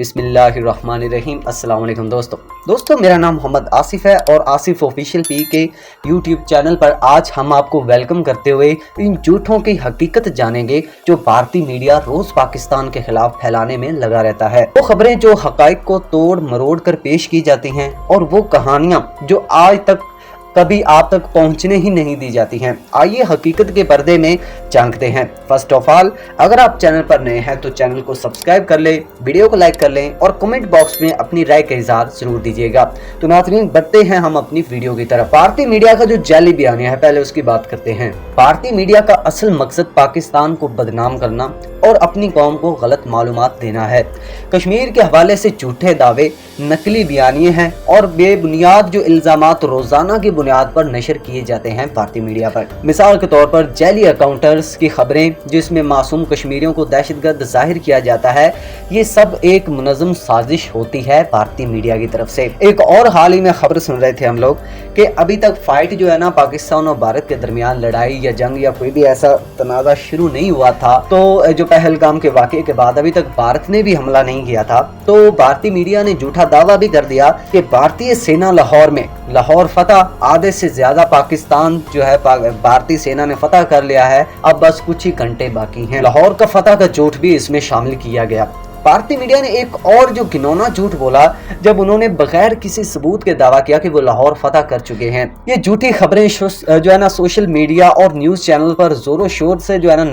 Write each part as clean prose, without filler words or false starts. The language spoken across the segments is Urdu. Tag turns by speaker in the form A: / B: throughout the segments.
A: بسم اللہ الرحمن الرحیم۔ السلام علیکم دوستو میرا نام محمد آصف ہے اور آصف آفیشیل پی کے یوٹیوب چینل پر آج ہم آپ کو ویلکم کرتے ہوئے ان جھوٹوں کی حقیقت جانیں گے جو بھارتی میڈیا روز پاکستان کے خلاف پھیلانے میں لگا رہتا ہے۔ وہ خبریں جو حقائق کو توڑ مروڑ کر پیش کی جاتی ہیں اور وہ کہانیاں جو آج تک کبھی آپ تک پہنچنے ہی نہیں دی جاتی ہیں۔ آئیے حقیقت کے پردے میں جھانکتے ہیں۔ فرسٹ آف آل، اگر آپ چینل پر نئے ہیں تو چینل کو سبسکرائب کر لیں، ویڈیو کو لائک کر لیں اور کمنٹ باکس میں اپنی رائے کا اظہار ضرور دیجیے گا۔ تو ناظرین، بڑھتے ہیں ہم اپنی ویڈیو کی طرف۔ بھارتی میڈیا کا جو جعلی بیانیہ ہے، پہلے اس کی بات کرتے ہیں۔ بھارتی میڈیا کا اصل مقصد پاکستان کو بدنام کرنا اور اپنی قوم کو غلط معلومات دینا ہے۔ کشمیر کے حوالے سے جھوٹے دعوے، نقلی بیانیے ہیں اور بے بنیاد جو الزامات روزانہ کی بنیاد پر نشر کیے جاتے ہیں بھارتی میڈیا پر۔ مثال کے طور پر جعلی اکاؤنٹرز کی خبریں جس میں معصوم کشمیریوں کو دہشت گرد ظاہر کیا جاتا ہے، یہ سب ایک منظم سازش ہوتی ہے بھارتی میڈیا کی طرف سے۔ ایک اور حال ہی میں خبر سن رہے تھے ہم لوگ کہ ابھی تک فائٹ جو ہے نا پاکستان اور بھارت کے درمیان لڑائی یا جنگ یا کوئی بھی ایسا تنازع شروع نہیں ہوا تھا، تو جو پہلگام کے واقعے کے بعد ابھی تک بھارت نے بھی حملہ نہیں کیا تھا، تو بھارتی میڈیا نے جھوٹا دعویٰ بھی کر دیا کہ بھارتی سینا لاہور فتح، آدھے سے زیادہ پاکستان جو ہے بھارتی سینا نے فتح کر لیا ہے، اب بس کچھ ہی گھنٹے باقی ہیں۔ لاہور کا فتح کا جھوٹ بھی اس میں شامل کیا گیا۔ بھارتی میڈیا نے ایک اور جو گھنونا جھوٹ بولا جب انہوں نے بغیر کسی ثبوت کے دعویٰ کیا کہ وہ لاہور فتح کر چکے ہیں۔ یہ جھوٹی خبریں جو ہے نا سوشل میڈیا اور نیوز چینل پر زور و شور سے جو ہے نا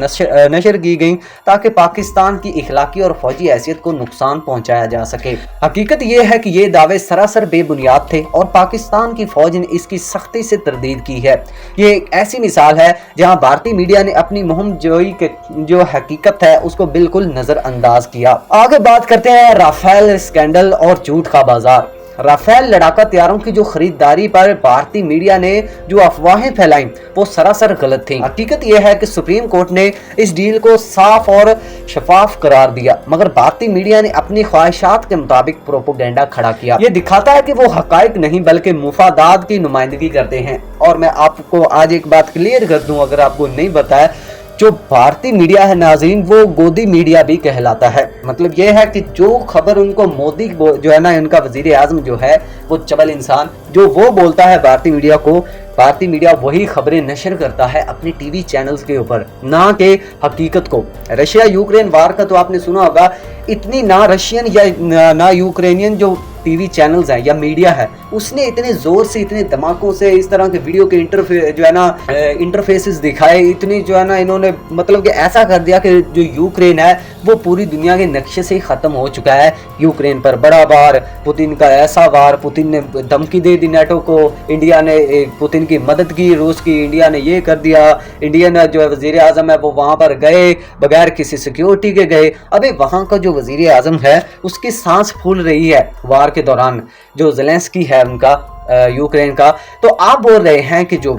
A: نشر کی گئیں تاکہ پاکستان کی اخلاقی اور فوجی حیثیت کو نقصان پہنچایا جا سکے۔ حقیقت یہ ہے کہ یہ دعوے سراسر بے بنیاد تھے اور پاکستان کی فوج نے اس کی سختی سے تردید کی ہے۔ یہ ایک ایسی مثال ہے جہاں بھارتی میڈیا نے اپنی مہم جوئی کے جو حقیقت ہے اس کو بالکل نظر انداز کیا۔ آگے بات کرتے ہیں رافیل اسکینڈل اور جھوٹ کا بازار۔ رافیل لڑاکا طیاروں کی جو خریداری پر بھارتی میڈیا نے جو افواہیں پھیلائیں وہ سراسر غلط تھیں۔ حقیقت یہ ہے کہ سپریم کورٹ نے اس ڈیل کو صاف اور شفاف قرار دیا، مگر بھارتی میڈیا نے اپنی خواہشات کے مطابق پروپیگنڈا کھڑا کیا۔ یہ دکھاتا ہے کہ وہ حقائق نہیں بلکہ مفادات کی نمائندگی کرتے ہیں۔ اور میں آپ کو آج ایک بات کلیئر کر دوں، اگر آپ کو نہیں بتایا، جو بھارتی میڈیا ہے ناظرین وہ گودی میڈیا بھی کہلاتا ہے۔ مطلب یہ ہے کہ جو خبر ان کو مودی جو ہے نا ان کا وزیر اعظم جو ہے وہ چبل انسان جو وہ بولتا ہے بھارتی میڈیا کو، بھارتی میڈیا وہی خبریں نشر کرتا ہے اپنی ٹی وی چینلز کے اوپر، نہ کہ حقیقت کو۔ رشیا یوکرین وار کا تو آپ نے سنا ہوگا، اتنی نہ رشین یا نہ یوکرینین جو ٹی وی چینلز ہیں یا میڈیا ہے، اس نے اتنے زور سے اتنے دھماکوں سے اس طرح کے ویڈیو کے انٹرفیسز دکھائے، اتنی جو ہے نا انہوں نے مطلب کہ ایسا کر دیا کہ جو یوکرین ہے وہ پوری دنیا کے نقشے سے ہی ختم ہو چکا ہے۔ یوکرین پر بڑا وار، پوتن کا ایسا وار، پوتن نے دھمکی دے دی نیٹو کو، انڈیا نے پوتن کی مدد کی، روس کی، انڈیا نے یہ کر دیا، انڈیا نے جو وزیر اعظم ہے وہ وہاں پر گئے بغیر کسی سیکیورٹی کے گئے۔ ابھی وہاں کا جو وزیر اعظم ہے اس کی سانس پھول رہی ہے وار کے دوران، جو زیلنسکی ہے ان کا یوکرین کا، تو آپ بول رہے ہیں کہ جو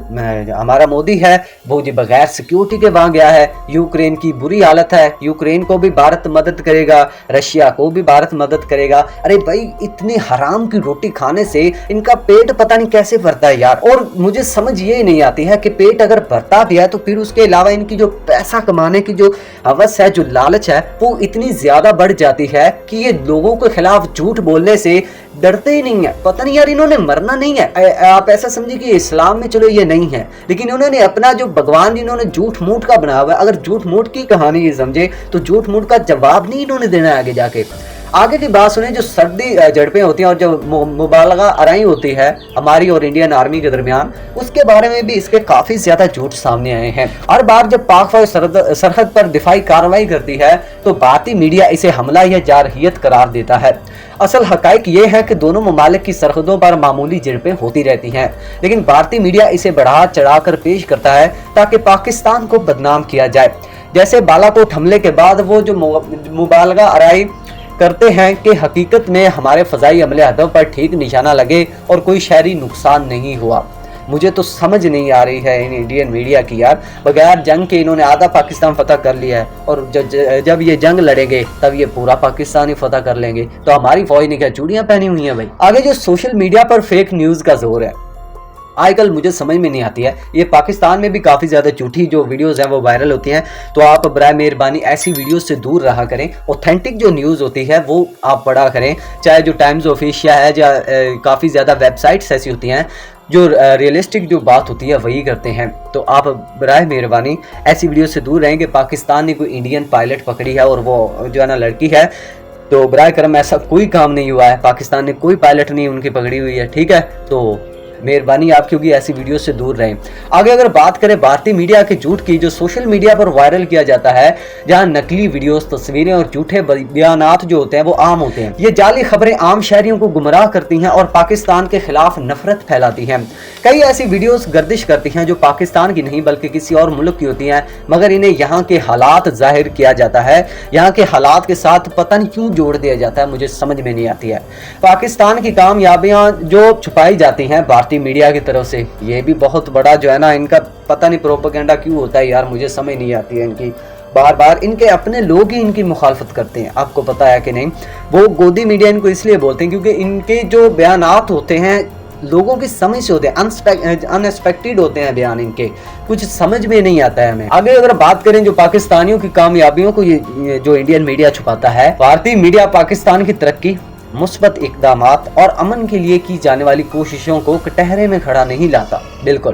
A: ہمارا مودی ہے وہ جی بغیر سیکیورٹی کے وہاں گیا ہے، یوکرین کی بری حالت ہے، یوکرین کو بھی بھارت مدد کرے گا، رشیا کو بھی بھارت مدد کرے گا۔ ارے بھائی، اتنی حرام کی روٹی کھانے سے ان کا پیٹ پتہ نہیں کیسے بھرتا ہے یار۔ اور مجھے سمجھ یہ نہیں آتی ہے کہ پیٹ اگر بھرتا بھی ہے تو پھر اس کے علاوہ ان کی جو پیسہ کمانے کی جو ہوس ہے، جو لالچ ہے، وہ اتنی زیادہ بڑھ جاتی ہے کہ یہ لوگوں کے خلاف جھوٹ بولنے سے ڈرتے ہی نہیں ہیں۔ پتہ نہیں یار، انہوں نے مرنا نہیں ہے۔ آپ ایسا سمجھے کہ اسلام میں چلو یہ نہیں ہے، لیکن انہوں نے اپنا جو بھگوان انہوں نے جھوٹ موٹ کا بنایا ہوا ہے، اگر جھوٹ موٹ کی کہانی یہ سمجھے تو جھوٹ موٹ کا جواب نہیں انہوں نے دینا ہے آگے جا کے۔ آگے کی بات سنیں، جو سردی جھڑپیں ہوتی ہیں اور جو مبالغہ آرائی ہوتی ہے ہماری اور انڈین آرمی کے درمیان، اس کے بارے میں بھی اس کے کافی زیادہ جھوٹ سامنے آئے ہیں۔ ہر بار جب پاک فوج سرحد پر دفاعی کارروائی کرتی ہے تو بھارتی میڈیا اسے حملہ یا جارحیت قرار دیتا ہے۔ اصل حقائق یہ ہے کہ دونوں ممالک کی سرحدوں پر معمولی جھڑپیں ہوتی رہتی ہیں، لیکن بھارتی میڈیا اسے بڑھا چڑھا کر پیش کرتا ہے تاکہ پاکستان کو بدنام کیا جائے۔ جیسے بالاکوٹ حملے کے بعد وہ جو مبالغہ آرائی کرتے ہیں کہ حقیقت میں ہمارے فضائی عملے ہدف پر ٹھیک نشانہ لگے اور کوئی شہری نقصان نہیں ہوا۔ مجھے تو سمجھ نہیں آ رہی ہے ان انڈین میڈیا کی یار، بغیر جنگ کے انہوں نے آدھا پاکستان فتح کر لیا ہے اور جب یہ جنگ لڑیں گے تب یہ پورا پاکستان ہی فتح کر لیں گے۔ تو ہماری فوج نے کیا چوڑیاں پہنی ہوئی ہیں بھائی؟ آگے جو سوشل میڈیا پر فیک نیوز کا زور ہے، آج کل مجھے سمجھ میں نہیں آتی ہے. یہ پاکستان میں بھی کافی زیادہ جھوٹی جو ویڈیوز ہیں وہ وائرل ہوتی ہیں, تو آپ برائے مہربانی ایسی ویڈیوز سے دور رہا کریں. اوتھینٹک جو نیوز ہوتی ہے وہ آپ پڑھا کریں, چاہے جو ٹائمز آف ایشیا ہے یا کافی زیادہ ویب سائٹس ایسی ہوتی ہیں جو ریئلسٹک جو بات ہوتی ہے وہی کرتے ہیں. تو آپ برائے مہربانی ایسی ویڈیو سے دور رہیں کہ پاکستان نے کوئی انڈین پائلٹ پکڑی ہے اور وہ جو ہے نا لڑکی ہے, تو برائے کرم ایسا کوئی کام نہیں ہوا ہے. پاکستان نے کوئی پائلٹ نہیں ان کی پکڑی ہوئی ہے, ٹھیک ہے. تو مہربانی آپ کیونکہ ایسی ویڈیو سے دور رہیں. آگے اگر بات کریں بھارتی میڈیا کے جھوٹ کی جو سوشل میڈیا پر وائرل کیا جاتا ہے, جہاں نقلی ویڈیوز, تصویریں اور جھوٹے بیانات جو ہوتے ہیں وہ عام ہوتے ہیں. یہ جعلی خبریں عام شہریوں کو گمراہ کرتی ہیں اور پاکستان کے خلاف نفرت پھیلاتی ہیں. کئی ایسی ویڈیوز گردش کرتی ہیں جو پاکستان کی نہیں بلکہ کسی اور ملک کی ہوتی ہیں, مگر انہیں یہاں کے حالات ظاہر کیا جاتا ہے. یہاں کے حالات کے ساتھ پتہ نہیں کیوں جوڑ دیا جاتا ہے, مجھے سمجھ میں نہیں آتی ہے. پاکستان کی کامیابیاں جو چھپائی جاتی ہیں بھارتی میڈیا کی طرف سے, یہ بھی بہت بڑا جو ہے نا ان کا پتہ نہیں پروپیگنڈا کیوں ہوتا ہے یار, مجھے سمجھ نہیں آتی ہے ان کی. بار بار ان کے اپنے لوگ ہی ان کی مخالفت کرتے ہیں, آپ کو پتہ ہے کہ نہیں. وہ گودی میڈیا ان کو اس لیے بولتے ہیں کیونکہ ان کے جو بیانات ہوتے ہیں لوگوں کی سمجھ سے ہوتے ہیں, ان ایکسپیکٹڈ ہوتے ہیں بیان, ان کے کچھ سمجھ میں نہیں آتا ہے ہمیں. آگے اگر بات کریں جو پاکستانیوں کی کامیابیوں کو یہ جو انڈین میڈیا چھپاتا ہے, بھارتی میڈیا پاکستان کی ترقی, مثبت اقدامات اور امن کے لیے کی جانے والی کوششوں کو کٹہرے میں کھڑا نہیں لاتا. بالکل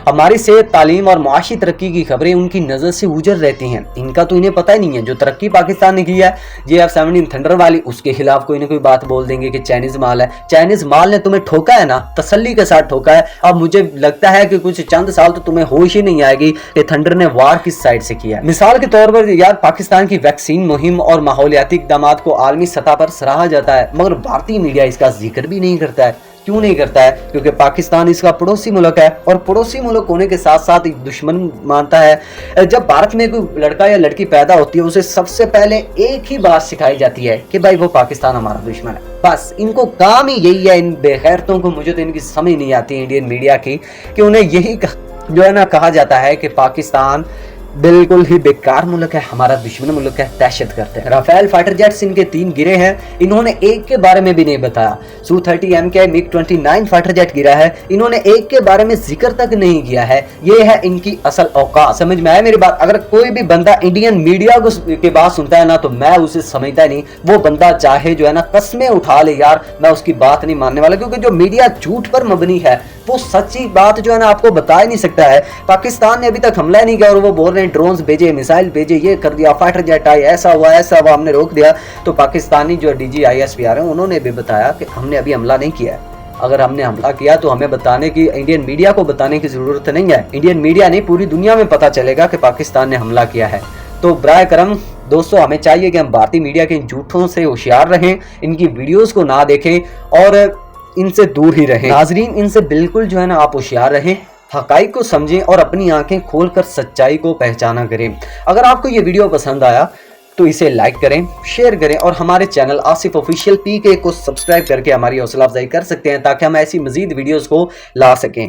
A: ہماری صحت, تعلیم اور معاشی ترقی کی خبریں ان کی نظر سے اوجھل رہتی ہیں. ان کا تو انہیں پتہ ہی نہیں ہے جو ترقی پاکستان نے کی ہے, JF-17 تھنڈر والی, اس کے خلاف کوئی نہ کوئی بات بول دیں گے کہ چائنیز مال ہے. چائنیز مال نے تمہیں ٹھوکا ہے نا, تسلی کے ساتھ ٹھوکا ہے. اب مجھے لگتا ہے کہ کچھ چند سال تو تمہیں ہوش ہی نہیں آئے گی کہ تھنڈر نے وار کس سائڈ سے کیا ہے. مثال کے طور پر یار پاکستان کی ویکسین مہم اور ماحولیاتی اقدامات کو عالمی سطح پر سراہا جاتا ہے, مگر بھارتی میڈیا اس کا ذکر بھی نہیں کرتا ہے. کیوں نہیں کرتا ہے؟ کیونکہ پاکستان اس کا پڑوسی ملک ہے, اور پڑوسی ملک ہونے کے ساتھ ساتھ دشمن مانتا ہے. جب بھارت میں کوئی لڑکا یا لڑکی پیدا ہوتی ہے اسے سب سے پہلے ایک ہی بات سکھائی جاتی ہے کہ بھائی وہ پاکستان ہمارا دشمن ہے. بس ان کو کام ہی یہی ہے. ان بے غیرتوں کو, مجھے تو ان کی سمجھ نہیں آتی انڈین میڈیا کی, کہ انہیں یہی جو ہے نا کہا جاتا ہے کہ پاکستان بالکل ہی بیکار ملک ہے, ہمارا دشمن ملک ہے, دہشت گرد ہے. رافیل فائٹر جیٹس ان کے 3 گرے ہیں, انہوں نے ایک کے بارے میں بھی نہیں بتایا. Su-30 MK MiG-29 fighter jet گرا ہے, انہوں نے ایک کے بارے میں ذکر تک نہیں کیا ہے. یہ ہے ان کی اصل اوقات. سمجھ میں آیا میری بات؟ اگر کوئی بھی بندہ انڈین میڈیا کے بات سنتا ہے نا تو میں اسے سمجھتا نہیں. وہ بندہ چاہے جو ہے نا قسمیں اٹھا لے یار, میں اس کی بات نہیں ماننے والا, کیونکہ جو میڈیا جھوٹ پر مبنی ہے وہ سچی بات جو ہے نا آپ کو بتا ہی نہیں سکتا ہے. پاکستان نے ابھی تک حملہ نہیں کیا اور وہ بول رہے ہیں ڈرونز بھیجے, میسائل بھیجے, یہ کر دیا, فائٹر جیٹ آئے, ایسا ہوا ہم نے روک دیا. تو پاکستانی جو DGISP آ رہے ہیں انہوں نے بھی بتایا کہ ہم نے ابھی حملہ نہیں کیا ہے. اگر ہم نے حملہ کیا تو ہمیں بتانے کی, انڈین میڈیا کو بتانے کی ضرورت نہیں ہے. انڈین میڈیا نہیں, پوری دنیا میں پتہ چلے گا کہ پاکستان نے حملہ کیا ہے. تو برائے کرم دوستو ہمیں چاہیے کہ ہم بھارتی میڈیا کے ان جھوٹوں سے ہوشیار رہیں, ان کی ویڈیوز کو نہ دیکھیں اور ان سے دور ہی رہیں. ناظرین ان سے بالکل جو ہے نا آپ ہوشیار رہیں, حقائق کو سمجھیں اور اپنی آنکھیں کھول کر سچائی کو پہچانا کریں. اگر آپ کو یہ ویڈیو پسند آیا تو اسے لائک کریں, شیئر کریں اور ہمارے چینل آصف آفیشیل PK کو سبسکرائب کر کے ہماری حوصلہ افزائی کر سکتے ہیں تاکہ ہم ایسی مزید ویڈیوز کو لا سکیں.